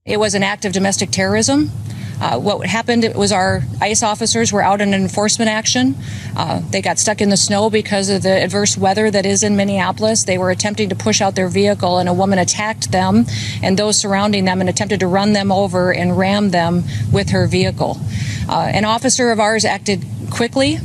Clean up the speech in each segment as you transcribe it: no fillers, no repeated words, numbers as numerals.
It was an act of domestic terrorism. What happened was our ICE officers were out in an enforcement action. They got stuck in the snow because of the adverse weather that is in Minneapolis. They were attempting to push out their vehicle, and a woman attacked them and those surrounding them and attempted to run them over and ram them with her vehicle. An officer of ours acted quickly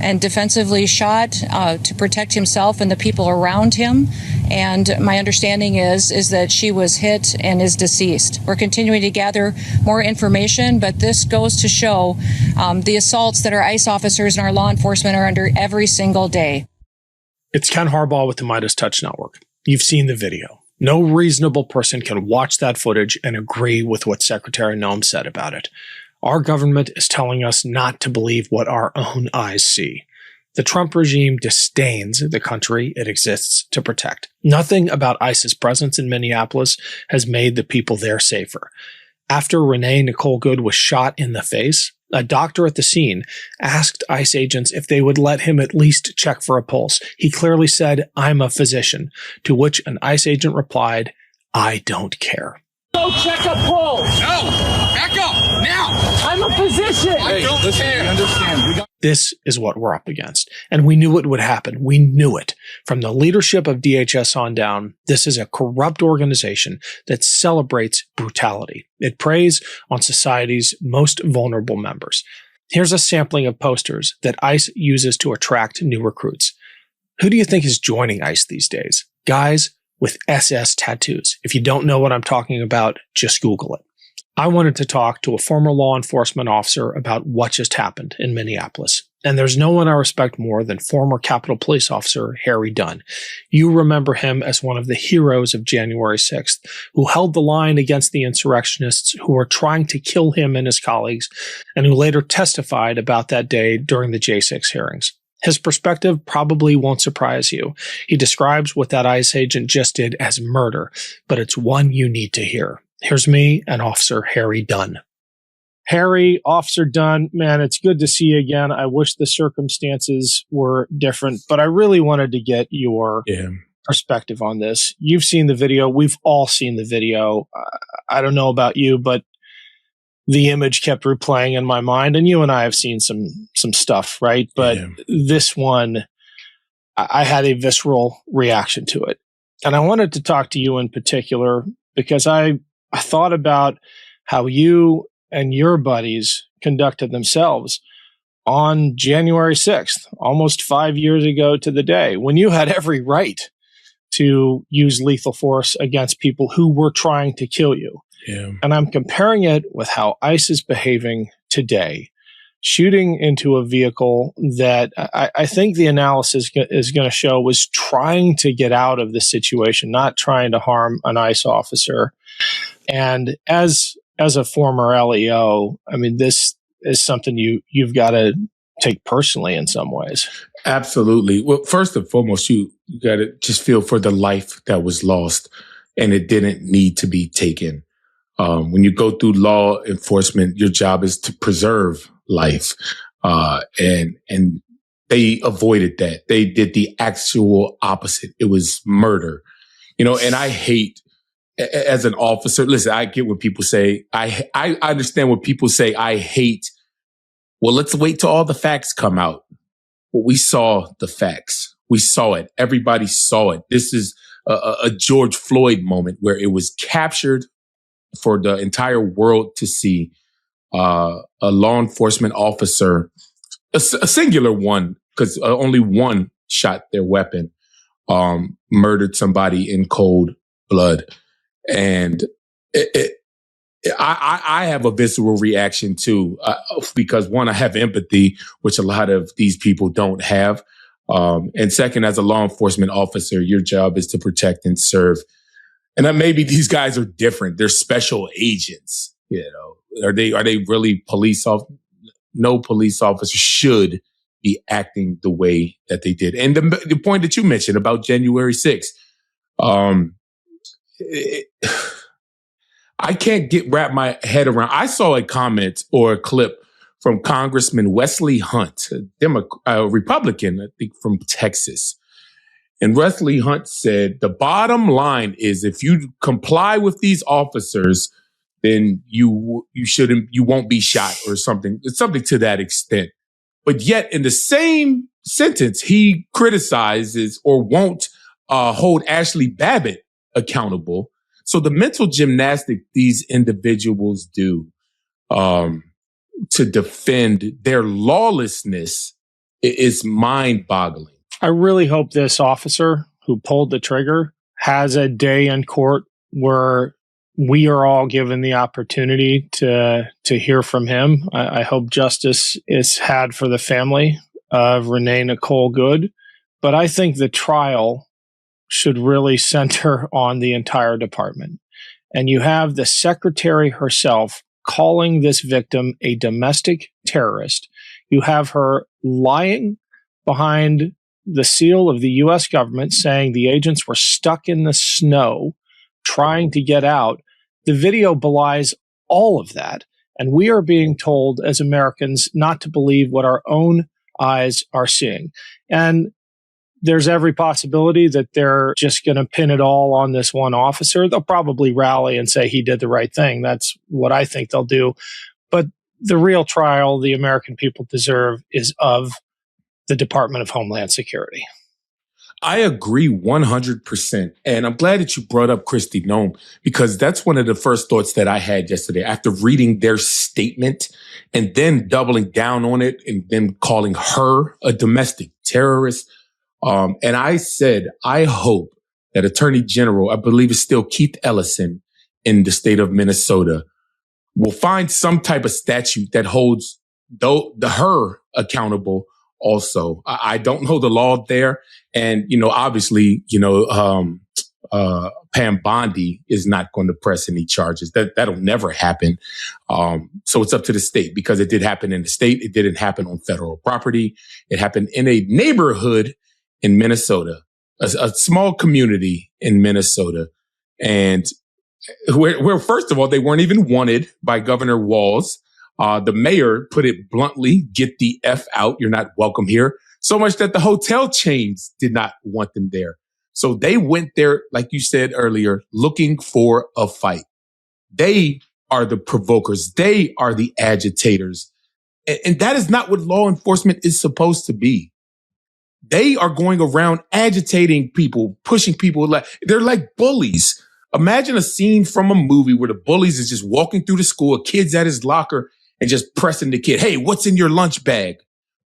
and defensively shot to protect himself and the people around him. And my understanding is that she was hit and is deceased. We're continuing to gather more information, but this goes to show the assaults that our ICE officers and our law enforcement are under every single day. It's Ken Harbaugh with the MeidasTouch Network. You've seen the video. No reasonable person can watch that footage and agree with what Secretary Noem said about it. Our government is telling us not to believe what our own eyes see. The Trump regime disdains the country it exists to protect. Nothing about ICE's presence in Minneapolis has made the people there safer. After Renee Nicole Good was shot in the face, a doctor at the scene asked ICE agents if they would let him at least check for a pulse. He clearly said, "I'm a physician," to which an ICE agent replied, "I don't care." Go check a pulse. No, back up now. I'm a physician. I don't care. Understand. This is what we're up against. And we knew it would happen. We knew it. From the leadership of DHS on down, this is a corrupt organization that celebrates brutality. It preys on society's most vulnerable members. Here's a sampling of posters that ICE uses to attract new recruits. Who do you think is joining ICE these days? Guys with SS tattoos. If you don't know what I'm talking about, just Google it. I wanted to talk to a former law enforcement officer about what just happened in Minneapolis. And there's no one I respect more than former Capitol Police Officer Harry Dunn. You remember him as one of the heroes of January 6th, who held the line against the insurrectionists who were trying to kill him and his colleagues, and who later testified about that day during the J6 hearings. His perspective probably won't surprise you. He describes what that ICE agent just did as murder, but it's one you need to hear. Here's me and Officer Harry Dunn. Harry, Officer Dunn, man, it's good to see you again. I wish the circumstances were different, but I really wanted to get your perspective on this. You've seen the video. We've all seen the video. I don't know about you, but the image kept replaying in my mind, and you and I have seen some stuff, right? But this one, I had a visceral reaction to it. And I wanted to talk to you in particular because I thought about how you and your buddies conducted themselves on January 6th, almost 5 years ago to the day, when you had every right to use lethal force against people who were trying to kill you. Yeah. And I'm comparing it with how ICE is behaving today, shooting into a vehicle that I think the analysis is going to show was trying to get out of the situation, not trying to harm an ICE officer. And as a former LEO, I mean, this is something you've got to take personally in some ways. Absolutely. Well, first and foremost, you got to just feel for the life that was lost, and it didn't need to be taken. When you go through law enforcement, your job is to preserve life. And they avoided that. They did the actual opposite. It was murder, and I hate, as an officer, listen, I get what people say. I understand what people say. I hate, well, let's wait till all the facts come out. Well, we saw the facts. We saw it. Everybody saw it. This is a George Floyd moment where it was captured for the entire world to see. A law enforcement officer, a singular one, because only one shot their weapon, murdered somebody in cold blood. And I have a visceral reaction too, because one, I have empathy, which a lot of these people don't have. And second, as a law enforcement officer, your job is to protect and serve. And then maybe these guys are different. They're special agents, Are they really police officers? No police officer should be acting the way that they did. And the point that you mentioned about January 6th, I can't wrap my head around. I saw a comment or a clip from Congressman Wesley Hunt, a Republican, I think from Texas. And Wesley Hunt said, the bottom line is if you comply with these officers, then you won't be shot or something. It's something to that extent. But yet in the same sentence, he criticizes or won't hold Ashley Babbitt accountable. So the mental gymnastic these individuals do to defend their lawlessness is mind-boggling. I really hope this officer who pulled the trigger has a day in court where we are all given the opportunity to hear from him. I hope justice is had for the family of Renee Nicole Good. But I think the trial should really center on the entire department. And you have the secretary herself calling this victim a domestic terrorist. You have her lying behind the seal of the U.S. government, saying the agents were stuck in the snow trying to get out. The video belies all of that. And we are being told as Americans not to believe what our own eyes are seeing. And there's every possibility that they're just going to pin it all on this one officer. They'll probably rally and say he did the right thing. That's what I think they'll do. But the real trial the American people deserve is of the Department of Homeland Security. I agree 100%. And I'm glad that you brought up Kristi Noem, because that's one of the first thoughts that I had yesterday after reading their statement and then doubling down on it and then calling her a domestic terrorist. And I said, I hope that Attorney General, I believe it's still Keith Ellison in the state of Minnesota, will find some type of statute that holds her accountable also. I don't know the law there. And, obviously, Pam Bondi is not going to press any charges. That'll never happen. So it's up to the state, because it did happen in the state. It didn't happen on federal property. It happened in a neighborhood in Minnesota, a small community in Minnesota. And where first of all, they weren't even wanted by Governor Walz. The mayor put it bluntly, get the F out. You're not welcome here. So much that the hotel chains did not want them there. So they went there, like you said earlier, looking for a fight. They are the provokers. They are the agitators. And that is not what law enforcement is supposed to be. They are going around agitating people, pushing people. They're like bullies. Imagine a scene from a movie where the bullies is just walking through the school, a kid's at his locker and just pressing the kid. Hey, what's in your lunch bag?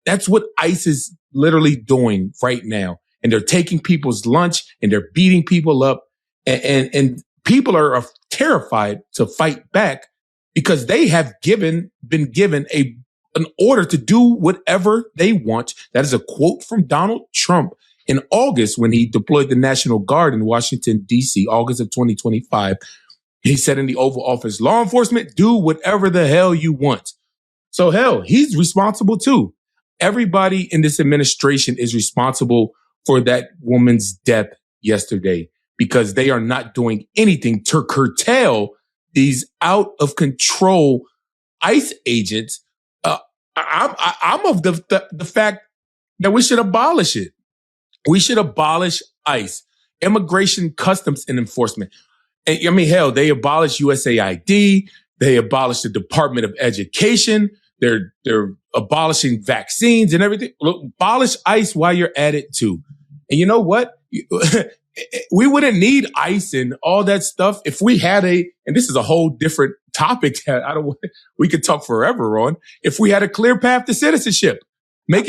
That's what ICE is literally doing right now. And they're taking people's lunch and they're beating people up. And people are terrified to fight back because they have been given an order to do whatever they want. That is a quote from Donald Trump in August when he deployed the National Guard in Washington, D.C., August of 2025. He said in the Oval Office, law enforcement, do whatever the hell you want. So hell, he's responsible too. Everybody in this administration is responsible for that woman's death yesterday because they are not doing anything to curtail these out of control ICE agents. I'm of the fact that we should abolish it. We should abolish ICE, Immigration, Customs, and Enforcement. And, I mean, hell, they abolished USAID. They abolished the Department of Education. They're abolishing vaccines and everything. Look, abolish ICE while you're at it too. And you know what? We wouldn't need ICE and all that stuff if we had and this is a whole different topic that we could talk forever on. If we had a clear path to citizenship, make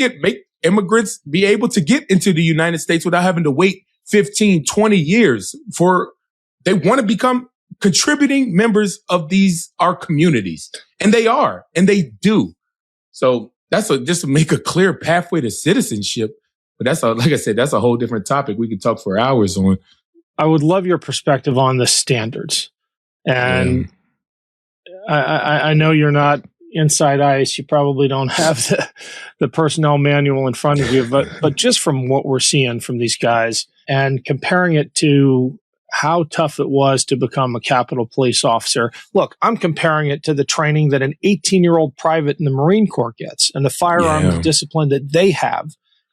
immigrants be able to get into the United States without having to wait 15, 20 years they want to become contributing members of our communities. And they are, and they do. So just to make a clear pathway to citizenship. But like I said, that's a whole different topic we could talk for hours on. I would love your perspective on the standards. And I know you're not inside ICE. You probably don't have the personnel manual in front of you, but just from what we're seeing from these guys and comparing it to how tough it was to become a Capitol Police officer. Look, I'm comparing it to the training that an 18-year-old private in the Marine Corps gets and the firearms discipline that they have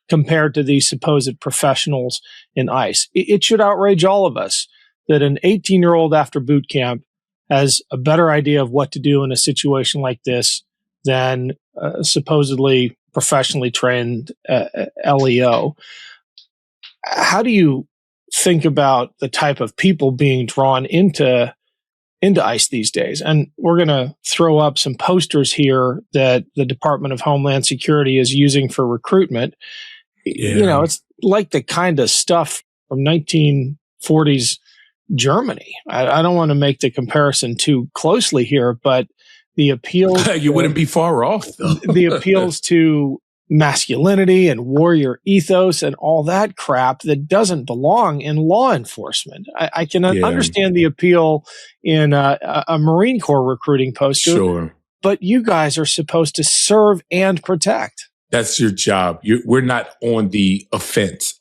compared to these supposed professionals in ICE. It should outrage all of us that an 18-year-old after boot camp has a better idea of what to do in a situation like this than supposedly professionally trained LEO. How do you think about the type of people being drawn into ICE these days? And we're going to throw up some posters here that the Department of Homeland Security is using for recruitment. Yeah. It's like the kind of stuff from 1940s Germany. I don't want to make the comparison too closely here, but the appeal you wouldn't be far off, though. the appeals to masculinity and warrior ethos and all that crap that doesn't belong in law enforcement. I can understand the appeal in a Marine Corps recruiting poster, Sure. but you guys are supposed to serve and protect. That's your job. We're not on the offense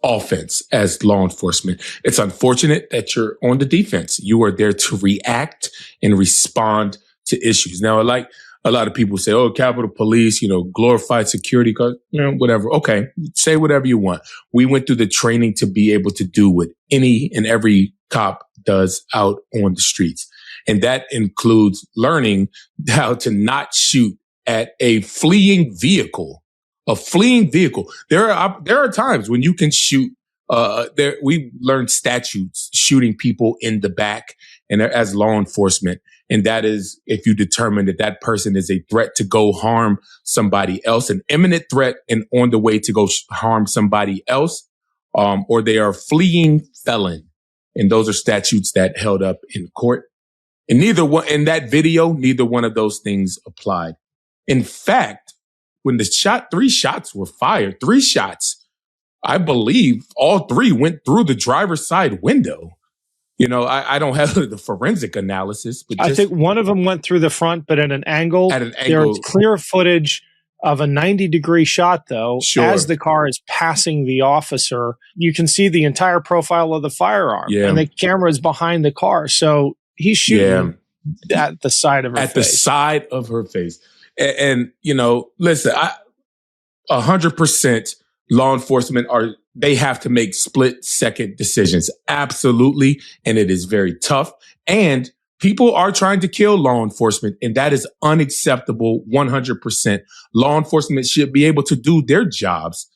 as law enforcement. It's unfortunate that you're on the defense. You are there to react and respond to issues. Now, like a lot of people say, oh, Capitol Police, glorified security guards, whatever. Okay, say whatever you want. We went through the training to be able to do what any and every cop does out on the streets. And that includes learning how to not shoot at a fleeing vehicle. There are times when you can shoot. We learned statutes shooting people in the back, and as law enforcement, and that is if you determine that person is a threat to go harm somebody else, an imminent threat, and on the way to go harm somebody else, or they are fleeing felon, and those are statutes that held up in court. And neither one of those things applied. In fact, when three shots were fired, I believe all three went through the driver's side window. I don't have the forensic analysis, but I think one of them went through the front, but at an angle. There's clear footage of a 90-degree shot, though. Sure. As the car is passing the officer, you can see the entire profile of the firearm, and the camera is behind the car. So he's shooting at the side of her face. At the side of her face. And listen, 100% law enforcement they have to make split-second decisions. Absolutely. And it is very tough. And people are trying to kill law enforcement, and that is unacceptable 100%. Law enforcement should be able to do their jobs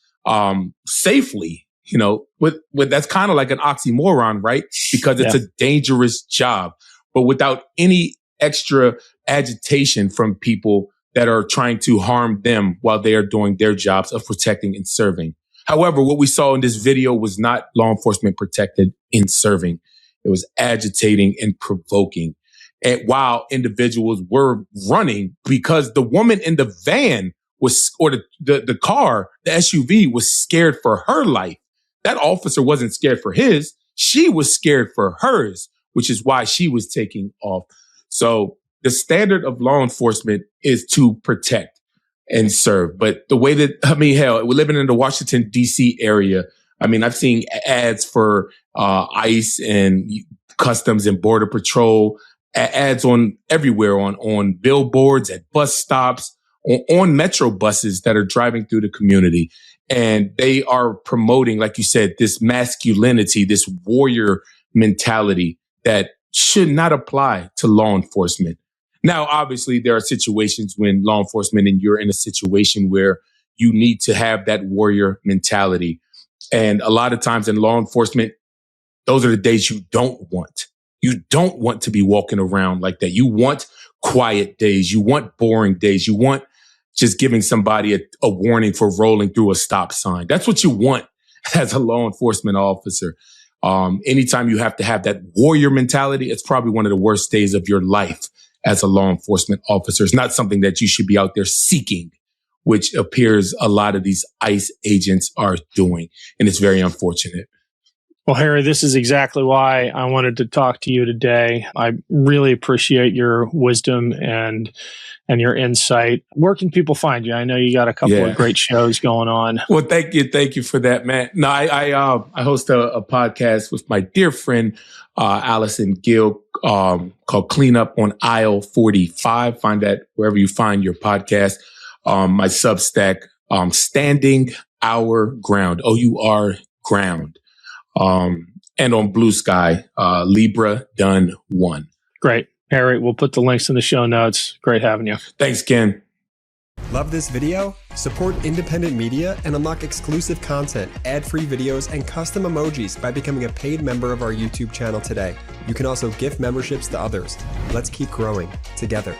safely. That's kind of like an oxymoron, right? Because it's a dangerous job, but without any extra agitation from people that are trying to harm them while they are doing their jobs of protecting and serving. However, what we saw in this video was not law enforcement protected in serving. It was agitating and provoking. And while individuals were running because the woman in the van the car, the SUV was scared for her life. That officer wasn't scared for his. She was scared for hers, which is why she was taking off. So the standard of law enforcement is to protect and serve. But the way we're living in the Washington, D.C. area. I've seen ads for ICE and Customs and Border Patrol, ads on everywhere, on billboards, at bus stops, on metro buses that are driving through the community. And they are promoting, like you said, this masculinity, this warrior mentality that should not apply to law enforcement. Now, obviously, there are situations when law enforcement and you're in a situation where you need to have that warrior mentality. And a lot of times in law enforcement, those are the days you don't want. You don't want to be walking around like that. You want quiet days. You want boring days. You want just giving somebody a warning for rolling through a stop sign. That's what you want as a law enforcement officer. Anytime you have to have that warrior mentality, it's probably one of the worst days of your life as a law enforcement officer. It's not something that you should be out there seeking, which appears a lot of these ICE agents are doing. And it's very unfortunate. Well, Harry, this is exactly why I wanted to talk to you today. I really appreciate your wisdom and your insight. Where can people find you? I know you got a couple of great shows going on. Well, thank you for that, man. No, I host a podcast with my dear friend Allison Gill called Clean Up on Aisle 45. Find that wherever you find your podcast. My Substack, Standing Our Ground, OUR Ground. And on Bluesky, Libra Dunn 1. Great. Harry, we'll put the links in the show notes. Great having you. Thanks, Ken. Love this video? Support independent media and unlock exclusive content, ad-free videos, and custom emojis by becoming a paid member of our YouTube channel today. You can also gift memberships to others. Let's keep growing together.